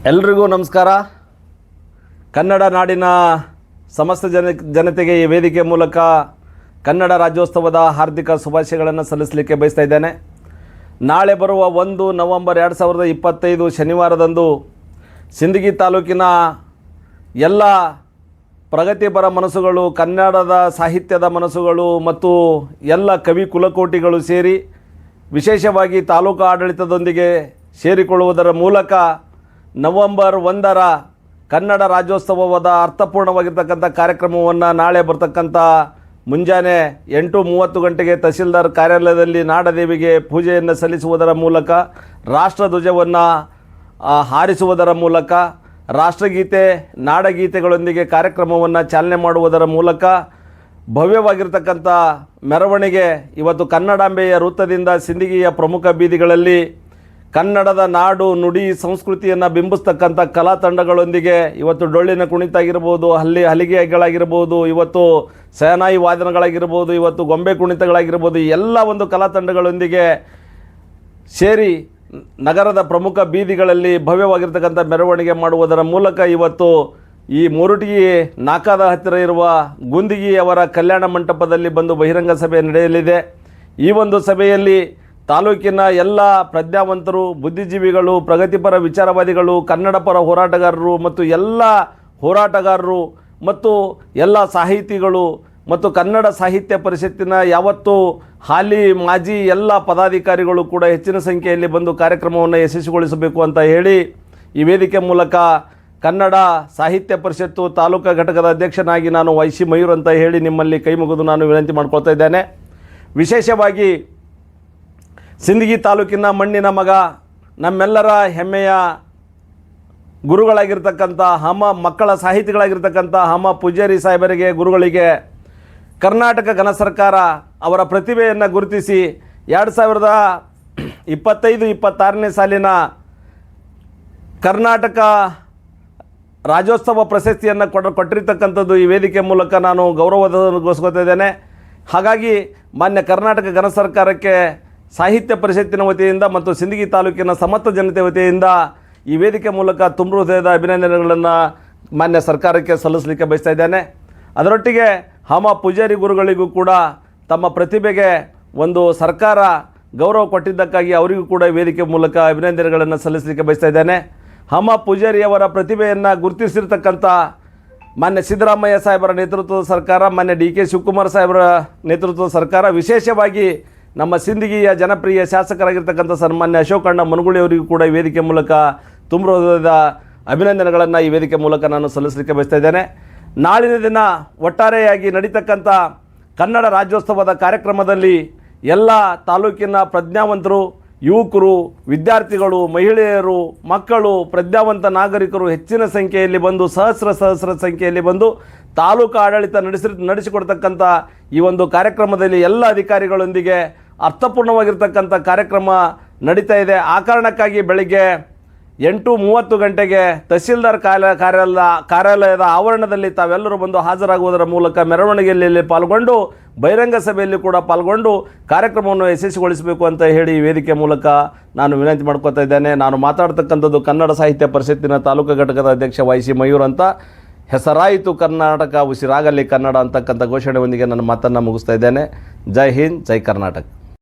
ಎಲ್ರಿಗೂ ನಮಸ್ಕಾರ. ಕನ್ನಡ ನಾಡಿನ ಸಮಸ್ತ ಜನತೆಗೆ ಈ ವೇದಿಕೆ ಮೂಲಕ ಕನ್ನಡ ರಾಜ್ಯೋತ್ಸವದ ಹಾರ್ದಿಕ ಶುಭಾಶಯಗಳನ್ನು ಸಲ್ಲಿಸಲಿಕ್ಕೆ ಬಯಸ್ತಾ ಇದ್ದೇನೆ. ನಾಳೆ ಬರುವ 1 ನವೆಂಬರ್ 2025 ಶನಿವಾರದಂದು ಸಿಂದಗಿ ತಾಲೂಕಿನ ಎಲ್ಲ ಪ್ರಗತಿಪರ ಮನಸ್ಸುಗಳು, ಕನ್ನಡದ ಸಾಹಿತ್ಯದ ಮನಸ್ಸುಗಳು ಮತ್ತು ಎಲ್ಲ ಕವಿ ಕುಲಕೋಟಿಗಳು ಸೇರಿ ವಿಶೇಷವಾಗಿ ತಾಲೂಕು ಆಡಳಿತದೊಂದಿಗೆ ಸೇರಿಕೊಳ್ಳುವುದರ ಮೂಲಕ ನವೆಂಬರ್ 1ರ ಕನ್ನಡ ರಾಜ್ಯೋತ್ಸವದ ಅರ್ಥಪೂರ್ಣವಾಗಿರ್ತಕ್ಕಂಥ ಕಾರ್ಯಕ್ರಮವನ್ನು ನಾಳೆ ಬರ್ತಕ್ಕಂಥ ಮುಂಜಾನೆ 8:30 ಗಂಟೆಗೆ ತಹಸೀಲ್ದಾರ್ ಕಾರ್ಯಾಲಯದಲ್ಲಿ ನಾಡದೇವಿಗೆ ಪೂಜೆಯನ್ನು ಸಲ್ಲಿಸುವುದರ ಮೂಲಕ, ರಾಷ್ಟ್ರಧ್ವಜವನ್ನು ಹಾರಿಸುವುದರ ಮೂಲಕ, ರಾಷ್ಟ್ರಗೀತೆ ನಾಡಗೀತೆಗಳೊಂದಿಗೆ ಕಾರ್ಯಕ್ರಮವನ್ನು ಚಾಲನೆ ಮಾಡುವುದರ ಮೂಲಕ ಭವ್ಯವಾಗಿರ್ತಕ್ಕಂಥ ಮೆರವಣಿಗೆ ಇವತ್ತು ಕನ್ನಡಾಂಬೆಯ ವೃತ್ತದಿಂದ ಸಿಂದಗಿಯ ಪ್ರಮುಖ ಬೀದಿಗಳಲ್ಲಿ ಕನ್ನಡದ ನಾಡು ನುಡಿ ಸಂಸ್ಕೃತಿಯನ್ನು ಬಿಂಬಿಸ್ತಕ್ಕಂಥ ಕಲಾ ತಂಡಗಳೊಂದಿಗೆ ಇವತ್ತು ಡೊಳ್ಳಿನ ಕುಣಿತ ಆಗಿರ್ಬೋದು, ಹಲಿಗೆಗಳಾಗಿರ್ಬೋದು, ಇವತ್ತು ಸಹನಾಯಿ ವಾದನಗಳಾಗಿರ್ಬೋದು, ಇವತ್ತು ಗೊಂಬೆ ಕುಣಿತಗಳಾಗಿರ್ಬೋದು, ಎಲ್ಲ ಒಂದು ಕಲಾ ತಂಡಗಳೊಂದಿಗೆ ಸೇರಿ ನಗರದ ಪ್ರಮುಖ ಬೀದಿಗಳಲ್ಲಿ ಭವ್ಯವಾಗಿರ್ತಕ್ಕಂಥ ಮೆರವಣಿಗೆ ಮಾಡುವುದರ ಮೂಲಕ ಇವತ್ತು ಈ ಮೂರುಟಗಿ ನಾಕಾದ ಹತ್ತಿರ ಇರುವ ಗುಂದಿಗಿಯವರ ಕಲ್ಯಾಣ ಮಂಟಪದಲ್ಲಿ ಬಂದು ಬಹಿರಂಗ ಸಭೆ ನಡೆಯಲಿದೆ. ಈ ಒಂದು ಸಭೆಯಲ್ಲಿ ತಾಲೂಕಿನ ಎಲ್ಲ ಪ್ರಜ್ಞಾವಂತರು, ಬುದ್ಧಿಜೀವಿಗಳು, ಪ್ರಗತಿಪರ ವಿಚಾರವಾದಿಗಳು, ಕನ್ನಡ ಪರ ಹೋರಾಟಗಾರರು ಮತ್ತು ಎಲ್ಲ ಹೋರಾಟಗಾರರು ಮತ್ತು ಎಲ್ಲ ಸಾಹಿತಿಗಳು ಮತ್ತು ಕನ್ನಡ ಸಾಹಿತ್ಯ ಪರಿಷತ್ತಿನ ಯಾವತ್ತೂ ಹಾಲಿ ಮಾಜಿ ಎಲ್ಲ ಪದಾಧಿಕಾರಿಗಳು ಕೂಡ ಹೆಚ್ಚಿನ ಸಂಖ್ಯೆಯಲ್ಲಿ ಬಂದು ಕಾರ್ಯಕ್ರಮವನ್ನು ಯಶಸ್ವಿಗೊಳಿಸಬೇಕು ಅಂತ ಹೇಳಿ ಈ ವೇದಿಕೆ ಮೂಲಕ ಕನ್ನಡ ಸಾಹಿತ್ಯ ಪರಿಷತ್ತು ತಾಲೂಕಾ ಘಟಕದ ಅಧ್ಯಕ್ಷನಾಗಿ ನಾನು ವೈಸಿ ಮಯೂರ್ ಅಂತ ಹೇಳಿ ನಿಮ್ಮಲ್ಲಿ ಕೈ ಮುಗಿದು ನಾನು ವಿನಂತಿ ಮಾಡ್ಕೊಳ್ತಾ ಇದ್ದೇನೆ. ವಿಶೇಷವಾಗಿ ಸಿಂದಗಿ ತಾಲೂಕಿನ ಮಣ್ಣಿನ ಮಗ, ನಮ್ಮೆಲ್ಲರ ಹೆಮ್ಮೆಯ ಗುರುಗಳಾಗಿರ್ತಕ್ಕಂಥ ಮಕ್ಕಳ ಸಾಹಿತಿಗಳಾಗಿರ್ತಕ್ಕಂಥ ಹಮ ಪೂಜಾರಿ ಸಾಹೇಬರಿಗೆ, ಗುರುಗಳಿಗೆ ಕರ್ನಾಟಕ ಘನ ಸರ್ಕಾರ ಅವರ ಪ್ರತಿಭೆಯನ್ನು ಗುರುತಿಸಿ 2025-26ನೇ ಸಾಲಿನ ಕರ್ನಾಟಕ ರಾಜ್ಯೋತ್ಸವ ಪ್ರಶಸ್ತಿಯನ್ನು ಕೊಟ್ಟಿರ್ತಕ್ಕಂಥದ್ದು ಈ ವೇದಿಕೆ ಮೂಲಕ ನಾನು ಗೌರವಗೋಸ್ಕೊತಾ ಇದ್ದೇನೆ. ಹಾಗಾಗಿ ಮಾನ್ಯ ಕರ್ನಾಟಕ ಘನ ಸರ್ಕಾರಕ್ಕೆ ಸಾಹಿತ್ಯ ಪರಿಷತ್ತಿನ ವತಿಯಿಂದ ಮತ್ತು ಸಿಂದಗಿ ತಾಲೂಕಿನ ಸಮಸ್ತ ಜನತೆ ವತಿಯಿಂದ ಈ ವೇದಿಕೆ ಮೂಲಕ ತುಂಬ ಹೃದಯದ ಅಭಿನಂದನೆಗಳನ್ನು ಮಾನ್ಯ ಸರ್ಕಾರಕ್ಕೆ ಸಲ್ಲಿಸಲಿಕ್ಕೆ ಬಯಸ್ತಾ ಇದ್ದೇನೆ. ಅದರೊಟ್ಟಿಗೆ ಹಮ ಪೂಜಾರಿ ಗುರುಗಳಿಗೂ ಕೂಡ ತಮ್ಮ ಪ್ರತಿಭೆಗೆ ಒಂದು ಸರ್ಕಾರ ಗೌರವ ಕೊಟ್ಟಿದ್ದಕ್ಕಾಗಿ ಅವರಿಗೂ ಕೂಡ ವೇದಿಕೆ ಮೂಲಕ ಅಭಿನಂದನೆಗಳನ್ನು ಸಲ್ಲಿಸಲಿಕ್ಕೆ ಬಯಸ್ತಾ ಇದ್ದೇನೆ. ಹಮ ಪೂಜಾರಿಯವರ ಪ್ರತಿಭೆಯನ್ನು ಗುರುತಿಸಿರ್ತಕ್ಕಂಥ ಮಾನ್ಯ ಸಿದ್ದರಾಮಯ್ಯ ಸಾಹೇಬರ ನೇತೃತ್ವದ ಸರ್ಕಾರ, ಮಾನ್ಯ DK ಶಿವಕುಮಾರ್ ಸಾಹೇಬರ ನೇತೃತ್ವದ ಸರ್ಕಾರ, ವಿಶೇಷವಾಗಿ ನಮ್ಮ ಸಿಂದಗಿಯ ಜನಪ್ರಿಯ ಶಾಸಕರಾಗಿರ್ತಕ್ಕಂಥ ಸನ್ಮಾನ್ಯ ಅಶೋಕಣ್ಣ ಮನಗುಳಿ ಅವರಿಗೂ ಕೂಡ ಈ ವೇದಿಕೆ ಮೂಲಕ ತುಂಬ ಹೃದಯದ ಅಭಿನಂದನೆಗಳನ್ನು ಈ ವೇದಿಕೆ ಮೂಲಕ ನಾನು ಸಲ್ಲಿಸಲಿಕ್ಕೆ ಬಯಸ್ತಾ ಇದ್ದೇನೆ. ನಾಳಿನ ದಿನ ಒಟ್ಟಾರೆಯಾಗಿ ನಡೀತಕ್ಕಂಥ ಕನ್ನಡ ರಾಜ್ಯೋತ್ಸವದ ಕಾರ್ಯಕ್ರಮದಲ್ಲಿ ಎಲ್ಲ ತಾಲೂಕಿನ ಪ್ರಜ್ಞಾವಂತರು, ಯುವಕರು, ವಿದ್ಯಾರ್ಥಿಗಳು, ಮಹಿಳೆಯರು, ಮಕ್ಕಳು, ಪ್ರಜ್ಞಾವಂತ ನಾಗರಿಕರು ಹೆಚ್ಚಿನ ಸಂಖ್ಯೆಯಲ್ಲಿ ಬಂದು ಸಹಸ್ರ ಸಂಖ್ಯೆಯಲ್ಲಿ ಬಂದು ತಾಲೂಕು ಆಡಳಿತ ನಡೆಸಿಕೊಡ್ತಕ್ಕಂಥ ಈ ಒಂದು ಕಾರ್ಯಕ್ರಮದಲ್ಲಿ ಎಲ್ಲ ಅಧಿಕಾರಿಗಳೊಂದಿಗೆ ಅರ್ಥಪೂರ್ಣವಾಗಿರ್ತಕ್ಕಂಥ ಕಾರ್ಯಕ್ರಮ ನಡೀತಾ ಇದೆ. ಆ ಕಾರಣಕ್ಕಾಗಿ ಬೆಳಗ್ಗೆ 8:30 ಗಂಟೆಗೆ ತಹಸೀಲ್ದಾರ್ ಕಾರ್ಯಾಲಯದ ಆವರಣದಲ್ಲಿ ತಾವೆಲ್ಲರೂ ಬಂದು ಹಾಜರಾಗುವುದರ ಮೂಲಕ ಮೆರವಣಿಗೆಯಲ್ಲಿ ಪಾಲ್ಗೊಂಡು ಬಹಿರಂಗ ಸಭೆಯಲ್ಲಿ ಕೂಡ ಪಾಲ್ಗೊಂಡು ಕಾರ್ಯಕ್ರಮವನ್ನು ಯಶಸ್ವಿಗೊಳಿಸಬೇಕು ಅಂತ ಹೇಳಿ ಈ ವೇದಿಕೆ ಮೂಲಕ ನಾನು ವಿನಂತಿ ಮಾಡ್ಕೊತಾ ಇದ್ದೇನೆ. ನಾನು ಮಾತಾಡ್ತಕ್ಕಂಥದ್ದು ಕನ್ನಡ ಸಾಹಿತ್ಯ ಪರಿಷತ್ತಿನ ತಾಲೂಕು ಘಟಕದ ಅಧ್ಯಕ್ಷ ವೈಸಿ ಮಯೂರ್ ಅಂತ. ಹೆಸರಾಯಿತು ಕರ್ನಾಟಕ, ಉಸಿರಾಗಲಿ ಕನ್ನಡ ಅಂತಕ್ಕಂಥ ಘೋಷಣೆಯೊಂದಿಗೆ ನನ್ನ ಮಾತನ್ನು ಮುಗಿಸ್ತಾ ಇದ್ದೇನೆ. ಜೈ ಹಿಂದ್, ಜೈ ಕರ್ನಾಟಕ.